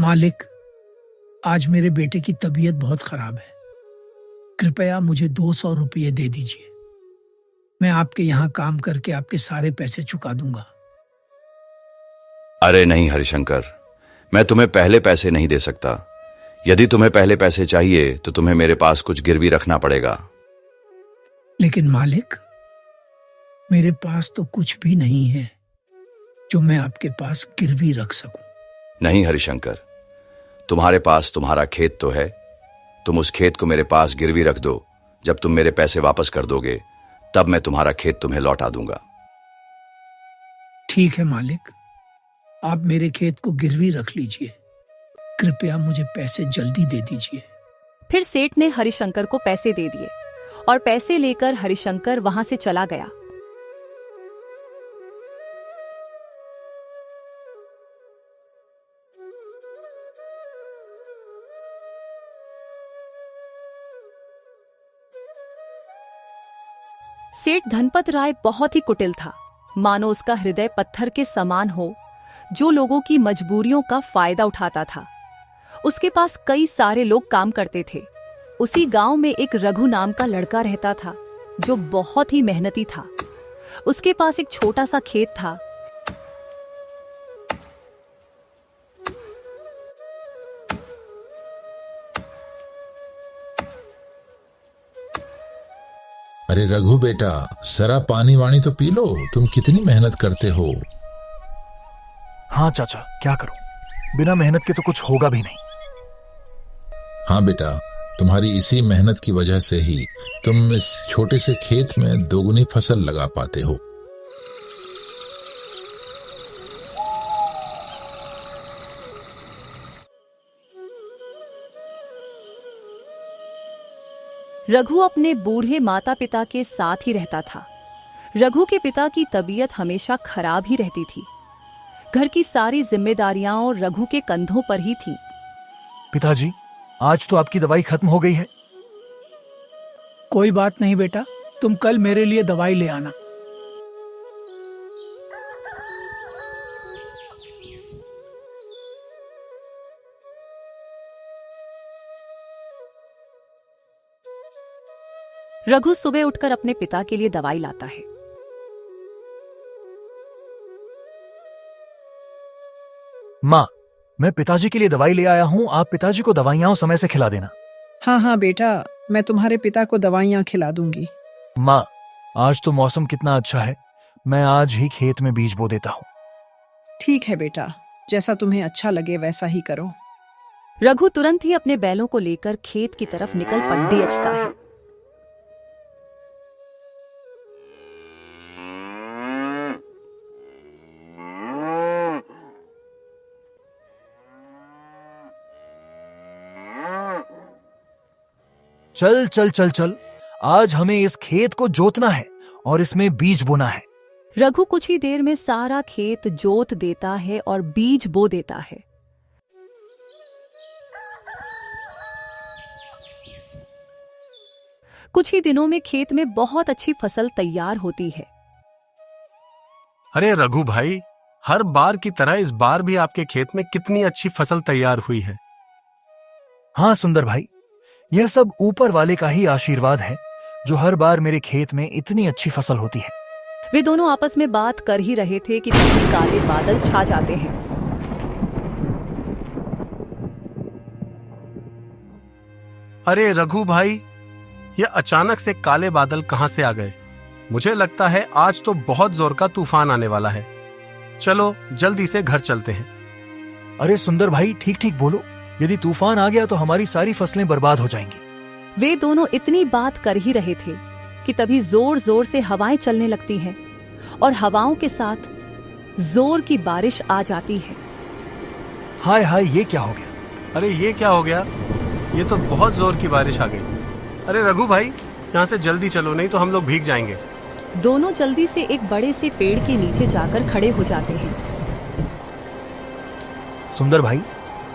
मालिक, आज मेरे बेटे की तबीयत बहुत खराब है। कृपया मुझे 200 रुपये दे दीजिए। मैं आपके यहाँ काम करके आपके सारे पैसे चुका दूंगा। अरे नहीं हरिशंकर, मैं तुम्हें पहले पैसे नहीं दे सकता। यदि तुम्हें पहले पैसे चाहिए तो तुम्हें मेरे पास कुछ गिरवी रखना पड़ेगा। लेकिन मालिक, मेरे पास तो कुछ भी नहीं है जो मैं आपके पास गिरवी रख सकूं। नहीं हरिशंकर, तुम्हारे पास तुम्हारा खेत तो है। तुम उस खेत को मेरे पास गिरवी रख दो। जब तुम मेरे पैसे वापस कर दोगे तब मैं तुम्हारा खेत तुम्हें लौटा दूंगा। ठीक है मालिक, आप मेरे खेत को गिरवी रख लीजिए। कृपया मुझे पैसे जल्दी दे दीजिए। फिर सेठ ने हरिशंकर को पैसे दे दिए और पैसे लेकर हरिशंकर वहां से चला गया। सेठ धनपत राय बहुत ही कुटिल था, मानो उसका हृदय पत्थर के समान हो, जो लोगों की मजबूरियों का फायदा उठाता था। उसके पास कई सारे लोग काम करते थे। उसी गांव में एक रघु नाम का लड़का रहता था, जो बहुत ही मेहनती था। उसके पास एक छोटा सा खेत था। अरे रघु बेटा, जरा पानी वानी तो पी लो। तुम कितनी मेहनत करते हो। हाँ चाचा, क्या करूं, बिना मेहनत के तो कुछ होगा भी नहीं। हाँ बेटा, तुम्हारी इसी मेहनत की वजह से ही तुम इस छोटे से खेत में दोगुनी फसल लगा पाते हो। रघु अपने बूढ़े माता पिता के साथ ही रहता था। रघु के पिता की तबीयत हमेशा खराब ही रहती थी। घर की सारी जिम्मेदारियां रघु के कंधों पर ही थी। पिताजी, आज तो आपकी दवाई खत्म हो गई है। कोई बात नहीं बेटा, तुम कल मेरे लिए दवाई ले आना। रघु सुबह उठकर अपने पिता के लिए दवाई लाता है। माँ, मैं पिताजी के लिए दवाई ले आया हूँ। आप पिताजी को दवाइयाँ समय से खिला देना। हाँ हाँ बेटा, मैं तुम्हारे पिता को दवाइयाँ खिला दूंगी। माँ, आज तो मौसम कितना अच्छा है, मैं आज ही खेत में बीज बो देता हूँ। ठीक है बेटा, जैसा तुम्हें अच्छा लगे वैसा ही करो। रघु तुरंत ही अपने बैलों को लेकर खेत की तरफ निकल पड्डी अचता है। चल चल चल चल, आज हमें इस खेत को जोतना है और इसमें बीज बोना है। रघु कुछ ही देर में सारा खेत जोत देता है और बीज बो देता है। कुछ ही दिनों में खेत में बहुत अच्छी फसल तैयार होती है। अरे रघु भाई, हर बार की तरह इस बार भी आपके खेत में कितनी अच्छी फसल तैयार हुई है। हाँ सुंदर भाई, यह सब ऊपर वाले का ही आशीर्वाद है, जो हर बार मेरे खेत में इतनी अच्छी फसल होती है। वे दोनों आपस में बात कर ही रहे थे कि तभी काले बादल छा जाते हैं। अरे रघु भाई, ये अचानक से काले बादल कहां से आ गए? मुझे लगता है आज तो बहुत जोर का तूफान आने वाला है। चलो जल्दी से घर चलते हैं। अरे सुंदर भाई, ठीक ठीक बोलो। यदि तूफान आ गया तो हमारी सारी फसलें बर्बाद हो जाएंगी। वे दोनों इतनी बात कर ही रहे थे कि तभी जोर जोर से हवाएं चलने लगती हैं और हवाओं के साथ जोर की बारिश आ जाती है। हाय हाय, ये क्या हो गया? अरे ये क्या हो गया? ये तो बहुत जोर की बारिश आ गई। अरे रघु भाई, यहाँ से जल्दी चलो, नहीं तो हम लोग भीग जाएंगे। दोनों जल्दी से एक बड़े से पेड़ के नीचे जाकर खड़े हो जाते हैं। सुंदर भाई,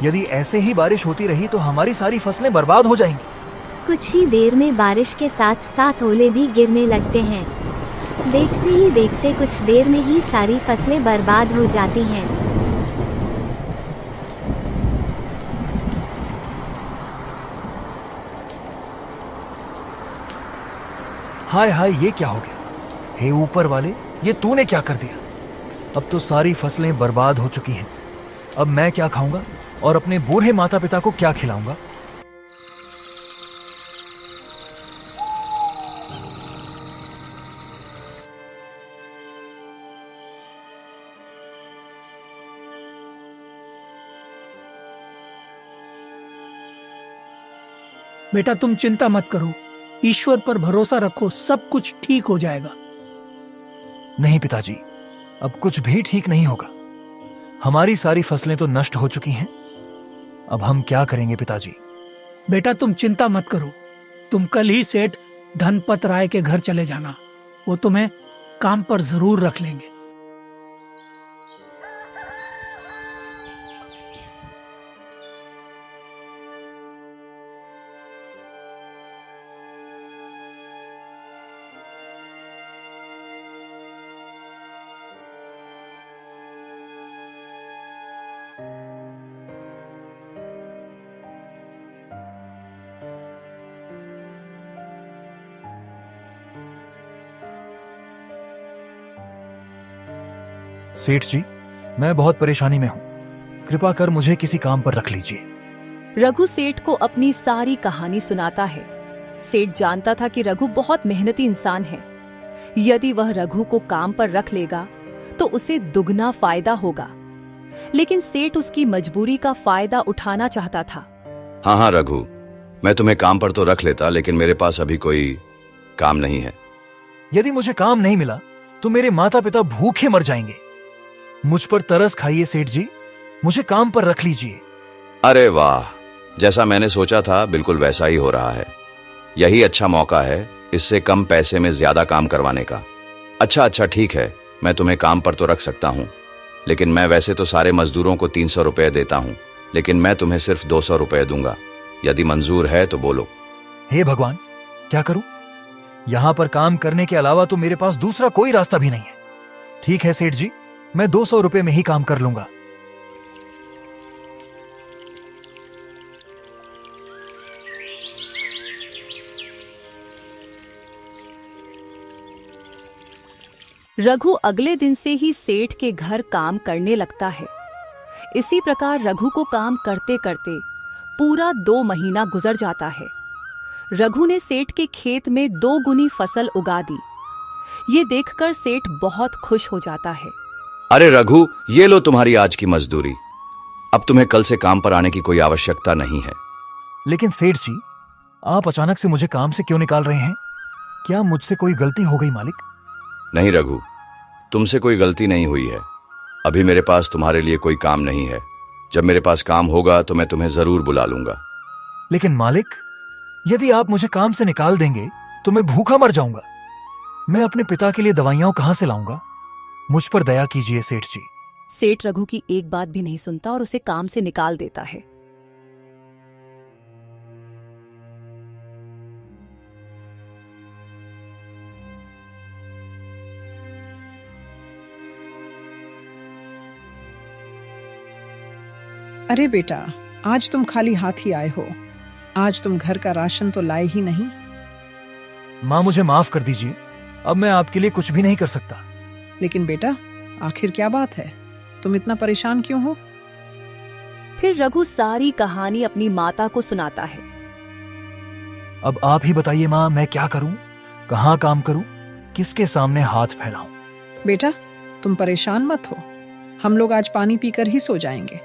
यदि ऐसे ही बारिश होती रही तो हमारी सारी फसलें बर्बाद हो जाएंगी। कुछ ही देर में बारिश के साथ साथ ओले भी गिरने लगते हैं। देखते ही देखते कुछ देर में ही सारी फसलें बर्बाद हो जाती हैं। हाय हाय, ये क्या हो गया? हे ऊपर वाले, ये तूने क्या कर दिया? अब तो सारी फसलें बर्बाद हो चुकी हैं। अब मैं क्या खाऊंगा और अपने बूढ़े माता पिता को क्या खिलाऊंगा? बेटा तुम चिंता मत करो, ईश्वर पर भरोसा रखो, सब कुछ ठीक हो जाएगा। नहीं पिताजी, अब कुछ भी ठीक नहीं होगा। हमारी सारी फसलें तो नष्ट हो चुकी हैं। अब हम क्या करेंगे पिताजी? बेटा तुम चिंता मत करो, तुम कल ही सेठ धनपत राय के घर चले जाना, वो तुम्हें काम पर जरूर रख लेंगे। सेठ जी, मैं बहुत परेशानी में हूं, कृपा कर मुझे किसी काम पर रख लीजिए। रघु सेठ को अपनी सारी कहानी सुनाता है। सेठ जानता था कि रघु बहुत मेहनती इंसान है। यदि वह रघु को काम पर रख लेगा तो उसे दुगना फायदा होगा, लेकिन सेठ उसकी मजबूरी का फायदा उठाना चाहता था। हाँ हाँ रघु, मैं तुम्हें काम पर तो रख लेता, लेकिन मेरे पास अभी कोई काम नहीं है। यदि मुझे काम नहीं मिला तो मेरे माता पिता भूखे मर जाएंगे। मुझ पर तरस खाइए सेठ जी, मुझे काम पर रख लीजिए। अरे वाह, जैसा मैंने सोचा था बिल्कुल वैसा ही हो रहा है। यही अच्छा मौका है इससे कम पैसे में ज्यादा काम करवाने का। अच्छा ठीक है, मैं तुम्हें काम पर तो रख सकता हूँ, लेकिन मैं वैसे तो सारे मजदूरों को 300 रुपए देता हूँ, लेकिन मैं तुम्हें सिर्फ 200 रुपए दूंगा। यदि मंजूर है तो बोलो। हे भगवान, क्या करूं? यहां पर काम करने के अलावा तो मेरे पास दूसरा कोई रास्ता भी नहीं है। ठीक है सेठ जी, मैं 200 रुपए में ही काम कर लूंगा। रघु अगले दिन से ही सेठ के घर काम करने लगता है। इसी प्रकार रघु को काम करते करते पूरा 2 महीना गुजर जाता है। रघु ने सेठ के खेत में 2 गुनी फसल उगा दी। ये देखकर सेठ बहुत खुश हो जाता है। अरे रघु, ये लो तुम्हारी आज की मजदूरी। अब तुम्हें कल से काम पर आने की कोई आवश्यकता नहीं है। लेकिन सेठ जी, आप अचानक से मुझे काम से क्यों निकाल रहे हैं? क्या मुझसे कोई गलती हो गई मालिक? नहीं रघु, तुमसे कोई गलती नहीं हुई है। अभी मेरे पास तुम्हारे लिए कोई काम नहीं है। जब मेरे पास काम होगा तो मैं तुम्हें जरूर बुला लूंगा। लेकिन मालिक, यदि आप मुझे काम से निकाल देंगे तो मैं भूखा मर जाऊंगा। मैं अपने पिता के लिए दवाइयां कहां से लाऊंगा? मुझ पर दया कीजिए सेठ जी। सेठ रघु की एक बात भी नहीं सुनता और उसे काम से निकाल देता है। अरे बेटा, आज तुम खाली हाथ ही आए हो। आज तुम घर का राशन तो लाए ही नहीं। माँ, मुझे माफ कर दीजिए, अब मैं आपके लिए कुछ भी नहीं कर सकता। लेकिन बेटा, आखिर क्या बात है? तुम इतना परेशान क्यों हो? फिर रघु सारी कहानी अपनी माता को सुनाता है। अब आप ही बताइए माँ, मैं क्या करूं? कहाँ काम करूं? किसके सामने हाथ फैलाऊं? बेटा, तुम परेशान मत हो। हम लोग आज पानी पीकर ही सो जाएंगे।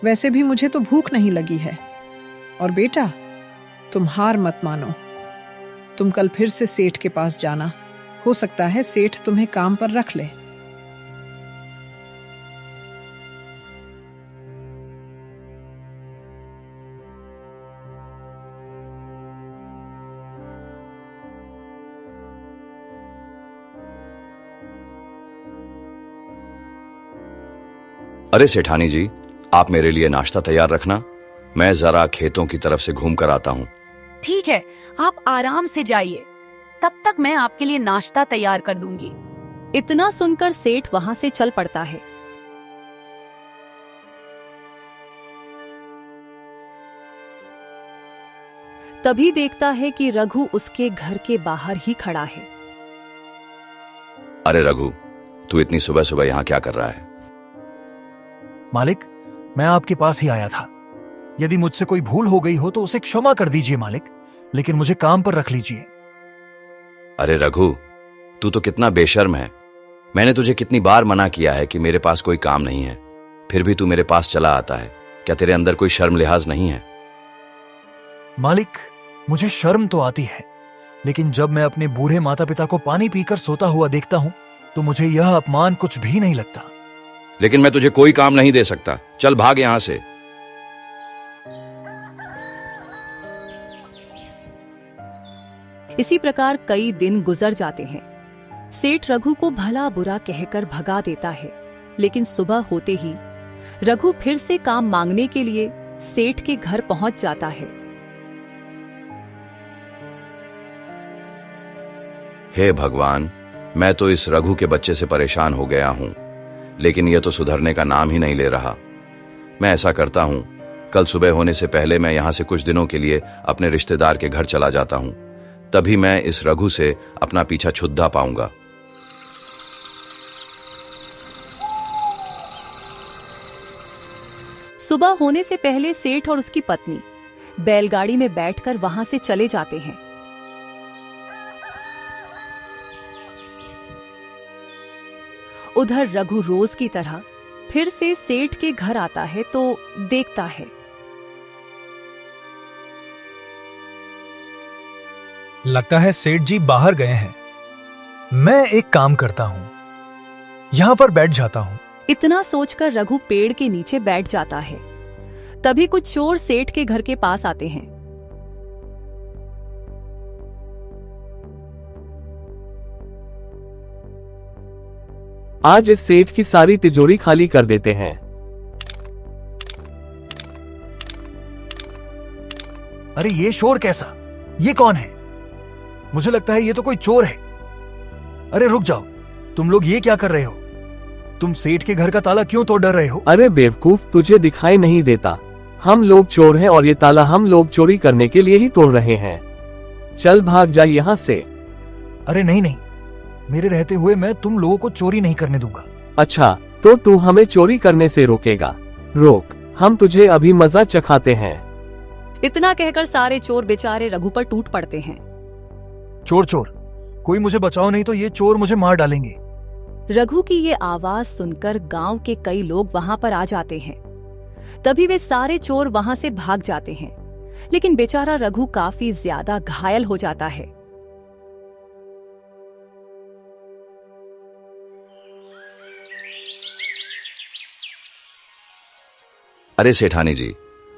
वैसे भी मुझे तो भूख नहीं लगी है। और बेटा, तुम हार मत मानो। तुम कल फिर से सेठ के पास जाना। हो सकता है सेठ तुम्हें काम पर रख ले। अरे सेठानी जी, आप मेरे लिए नाश्ता तैयार रखना। मैं जरा खेतों की तरफ से घूम कर आता हूँ। ठीक है, आप आराम से जाइए, तब तक मैं आपके लिए नाश्ता तैयार कर दूंगी। इतना सुनकर सेठ वहां से चल पड़ता है। तभी देखता है कि रघु उसके घर के बाहर ही खड़ा है। अरे रघु, तू इतनी सुबह सुबह यहाँ क्या कर रहा है? मालिक, मैं आपके पास ही आया था। यदि मुझसे कोई भूल हो गई हो तो उसे क्षमा कर दीजिए मालिक, लेकिन मुझे काम पर रख लीजिए। अरे रघु, तू तो कितना बेशर्म है। मैंने तुझे कितनी बार मना किया है कि मेरे पास कोई काम नहीं है, फिर भी तू मेरे पास चला आता है। क्या तेरे अंदर कोई शर्म लिहाज नहीं है? मालिक, मुझे शर्म तो आती है, लेकिन जब मैं अपने बूढ़े माता पिता को पानी पीकर सोता हुआ देखता हूं तो मुझे यह अपमान कुछ भी नहीं लगता। लेकिन मैं तुझे कोई काम नहीं दे सकता। चल भाग यहां से। इसी प्रकार कई दिन गुजर जाते हैं। सेठ रघु को भला बुरा कहकर भगा देता है, लेकिन सुबह होते ही रघु फिर से काम मांगने के लिए सेठ के घर पहुंच जाता है। हे भगवान, मैं तो इस रघु के बच्चे से परेशान हो गया हूं, लेकिन यह तो सुधरने का नाम ही नहीं ले रहा। मैं ऐसा करता हूं, कल सुबह होने से पहले मैं यहां से कुछ दिनों के लिए अपने रिश्तेदार के घर चला जाता हूं, तभी मैं इस रघु से अपना पीछा छुड़ा पाऊंगा। सुबह होने से पहले सेठ और उसकी पत्नी बैलगाड़ी में बैठकर वहां से चले जाते हैं। उधर रघु रोज की तरह फिर से सेठ के घर आता है तो देखता है लगता है सेठ जी बाहर गए हैं। मैं एक काम करता हूं, यहां पर बैठ जाता हूं। इतना सोचकर रघु पेड़ के नीचे बैठ जाता है। तभी कुछ चोर सेठ के घर के पास आते हैं। आज इस सेठ की सारी तिजोरी खाली कर देते हैं। अरे ये शोर कैसा? ये कौन है? मुझे लगता है ये तो कोई चोर है। अरे रुक जाओ, तुम लोग ये क्या कर रहे हो? तुम सेठ के घर का ताला क्यों तोड़ रहे हो? अरे बेवकूफ, तुझे दिखाई नहीं देता? हम लोग चोर हैं और ये ताला हम लोग चोरी करने के लिए ही तोड़ रहे हैं। चल भाग जा यहाँ से। अरे नहीं नहीं, मेरे रहते हुए मैं तुम लोगों को चोरी नहीं करने दूंगा। अच्छा, तो तू हमें चोरी करने से रोकेगा? रोक, हम तुझे अभी मजा चखाते हैं। इतना कहकर सारे चोर बेचारे रघु पर टूट पड़ते हैं। चोर चोर, कोई मुझे बचाओ, नहीं तो ये चोर मुझे मार डालेंगे। रघु की ये आवाज सुनकर गांव के कई लोग वहां पर आ जाते हैं। तभी वे सारे चोर वहां से भाग जाते हैं, लेकिन बेचारा रघु काफी ज्यादा घायल हो जाता है। अरे सेठानी जी,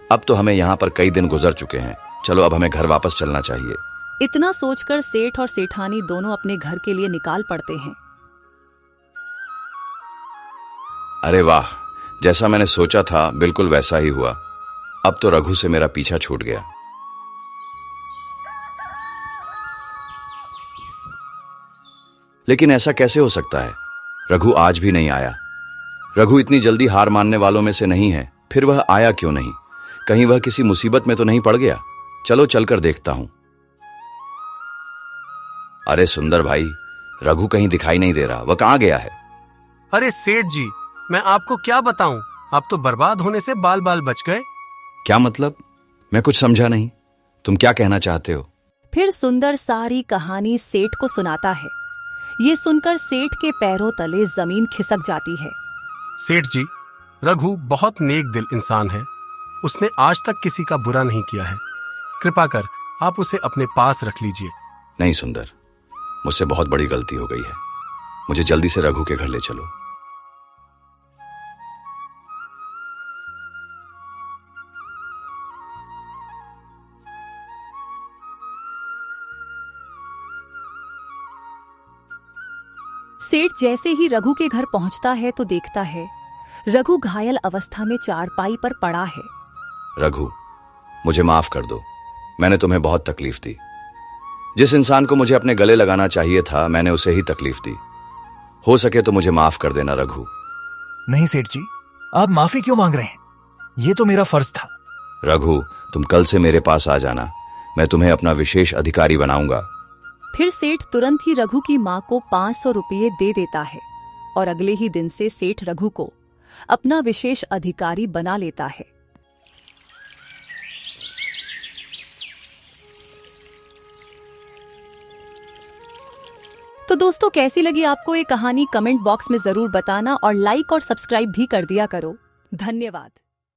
अब तो हमें यहाँ पर कई दिन गुजर चुके हैं। चलो अब हमें घर वापस चलना चाहिए। इतना सोचकर सेठ और सेठानी दोनों अपने घर के लिए निकाल पड़ते हैं। अरे वाह, जैसा मैंने सोचा था बिल्कुल वैसा ही हुआ। अब तो रघु से मेरा पीछा छूट गया। लेकिन ऐसा कैसे हो सकता है? रघु आज भी नहीं आया। रघु इतनी जल्दी हार मानने वालों में से नहीं है, फिर वह आया क्यों नहीं? कहीं वह किसी मुसीबत में तो नहीं पड़ गया? चलो चलकर देखता हूं। अरे सुंदर भाई, रघु कहीं दिखाई नहीं दे रहा। वह कहां गया है? अरे सेठ जी, मैं आपको क्या बताऊं, आप तो बर्बाद होने से बाल बाल बच गए। क्या मतलब? मैं कुछ समझा नहीं। तुम क्या कहना चाहते हो? फिर सुंदर सारी कहानी सेठ को सुनाता है। ये सुनकर सेठ के पैरों तले जमीन खिसक जाती है। सेठ जी, रघु बहुत नेक दिल इंसान है। उसने आज तक किसी का बुरा नहीं किया है। कृपा कर आप उसे अपने पास रख लीजिए। नहीं सुंदर, मुझसे बहुत बड़ी गलती हो गई है। मुझे जल्दी से रघु के घर ले चलो। सेठ जैसे ही रघु के घर पहुंचता है तो देखता है रघु घायल अवस्था में चारपाई पर पड़ा है। रघु, मुझे माफ कर दो। मैंने तुम्हें बहुत तकलीफ दी। जिस इंसान को मुझे अपने गले लगाना चाहिए था, मैंने उसे ही तकलीफ दी। हो सके तो मुझे माफ कर देना रघु। नहीं सेठ जी, आप माफी क्यों मांग रहे हैं? ये तो मेरा फर्ज था। रघु, तुम कल से मेरे पास आ जाना। मैं तुम्हें अपना विशेष अधिकारी बनाऊंगा। फिर सेठ तुरंत ही रघु की माँ को 500 रुपये दे देता है और अगले ही दिन से सेठ रघु को अपना विशेष अधिकारी बना लेता है। तो दोस्तों, कैसी लगी आपको ये कहानी कमेंट बॉक्स में जरूर बताना और लाइक और सब्सक्राइब भी कर दिया करो। धन्यवाद।